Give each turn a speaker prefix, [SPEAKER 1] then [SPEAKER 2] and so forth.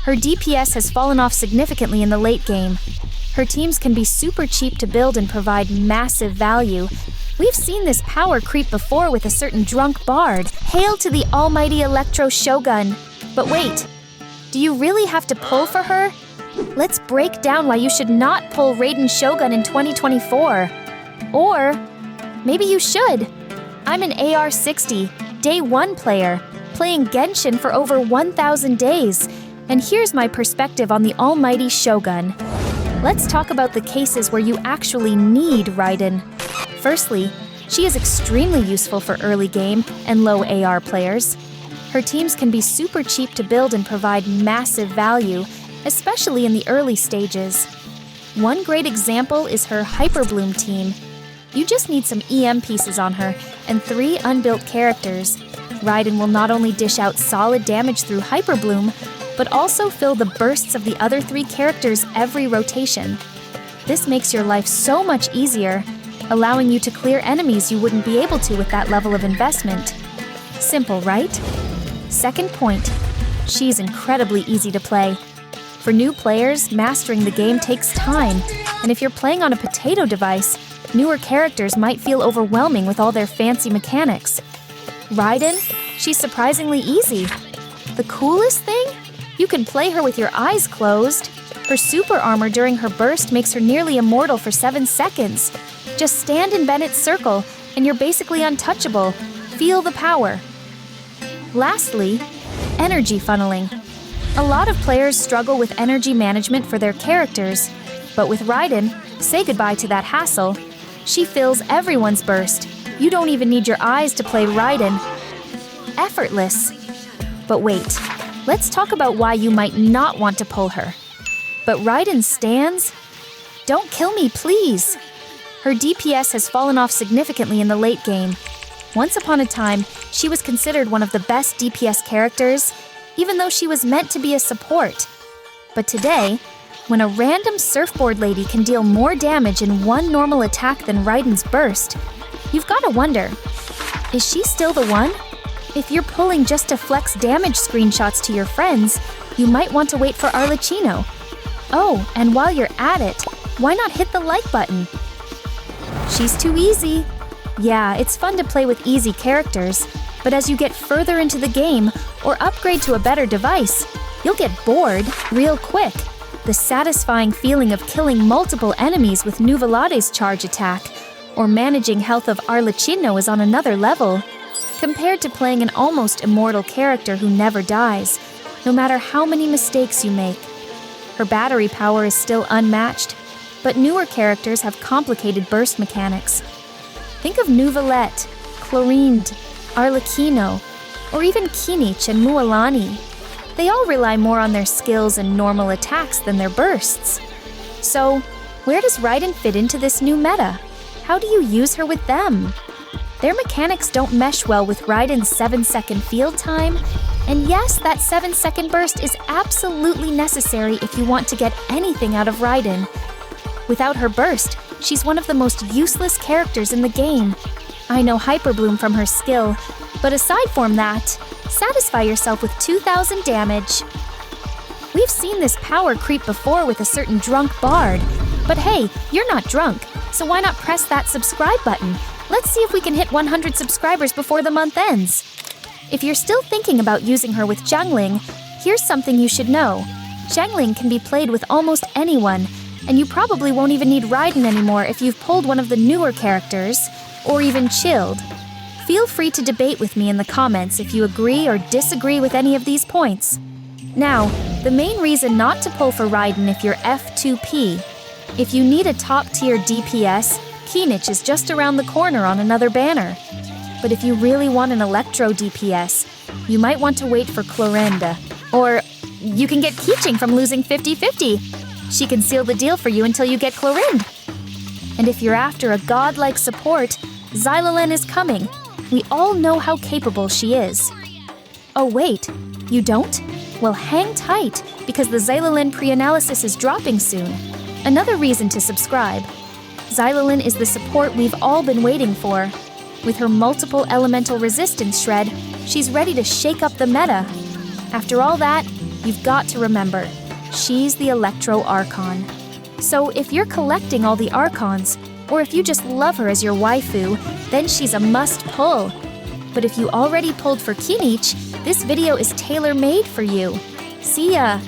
[SPEAKER 1] Her DPS has fallen off significantly in the late game. Her teams can be super cheap to build and provide massive value. We've seen this power creep before with a certain drunk bard. Hail to the almighty Electro Shogun. But wait, do you really have to pull for her? Let's break down why you should not pull Raiden Shogun in 2024. Or maybe you should. I'm an AR60, Day 1 player, playing Genshin for over 1,000 days. And here's my perspective on the almighty Shogun. Let's talk about the cases where you actually need Raiden. Firstly, she is extremely useful for early game and low AR players. Her teams can be super cheap to build and provide massive value, especially in the early stages. One great example is her Hyperbloom team. You just need some EM pieces on her and 3 unbuilt characters. Raiden will not only dish out solid damage through Hyperbloom, but also fill the bursts of the other 3 characters every rotation. This makes your life so much easier, allowing you to clear enemies you wouldn't be able to with that level of investment. Simple, right? Second point, she's incredibly easy to play. For new players, mastering the game takes time, and if you're playing on a potato device, newer characters might feel overwhelming with all their fancy mechanics. Raiden, she's surprisingly easy. The coolest thing? You can play her with your eyes closed. Her super armor during her burst makes her nearly immortal for 7 seconds. Just stand in Bennett's circle, and you're basically untouchable. Feel the power. Lastly, energy funneling. A lot of players struggle with energy management for their characters, but with Raiden, say goodbye to that hassle. She fills everyone's burst. You don't even need your eyes to play Raiden. Effortless. But wait, let's talk about why you might not want to pull her. But Raiden stands? Don't kill me, please. Her DPS has fallen off significantly in the late game. Once upon a time, she was considered one of the best DPS characters, even though she was meant to be a support. But today, when a random surfboard lady can deal more damage in one normal attack than Raiden's burst, you've got to wonder, is she still the one? If you're pulling just to flex damage screenshots to your friends, you might want to wait for Arlecchino. Oh, and while you're at it, why not hit the like button? She's too easy. Yeah, it's fun to play with easy characters, but as you get further into the game or upgrade to a better device, you'll get bored real quick. The satisfying feeling of killing multiple enemies with Nuvelade's charge attack or managing health of Arlecchino is on another level, compared to playing an almost immortal character who never dies, no matter how many mistakes you make. Her battery power is still unmatched, but newer characters have complicated burst mechanics. Think of Nuvolette, Clorinde, Arlecchino, or even Kinich and Mualani. They all rely more on their skills and normal attacks than their bursts. So, where does Raiden fit into this new meta? How do you use her with them? Their mechanics don't mesh well with Raiden's 7-second field time, and yes, that 7-second burst is absolutely necessary if you want to get anything out of Raiden. Without her burst, she's one of the most useless characters in the game. I know Hyperbloom from her skill, but aside from that, satisfy yourself with 2,000 damage. We've seen this power creep before with a certain drunk bard, but hey, you're not drunk, so why not press that subscribe button? Let's see if we can hit 100 subscribers before the month ends. If you're still thinking about using her with jungling, here's something you should know. Jungling can be played with almost anyone, and you probably won't even need Raiden anymore if you've pulled one of the newer characters, or even chilled. Feel free to debate with me in the comments if you agree or disagree with any of these points. Now, the main reason not to pull for Raiden if you're F2P. If you need a top-tier DPS, Kinich is just around the corner on another banner. But if you really want an Electro DPS, you might want to wait for Clorinde. Or you can get Keeching from losing 50-50. She can seal the deal for you until you get Clorinde. And if you're after a godlike support, Xilolen is coming. We all know how capable she is. Oh wait, you don't? Well, hang tight, because the Xilolen pre-analysis is dropping soon. Another reason to subscribe. Xilolen is the support we've all been waiting for. With her multiple elemental resistance shred, she's ready to shake up the meta. After all that, you've got to remember, she's the Electro Archon. So if you're collecting all the Archons, or if you just love her as your waifu, then she's a must-pull. But if you already pulled for Kinich, this video is tailor-made for you. See ya!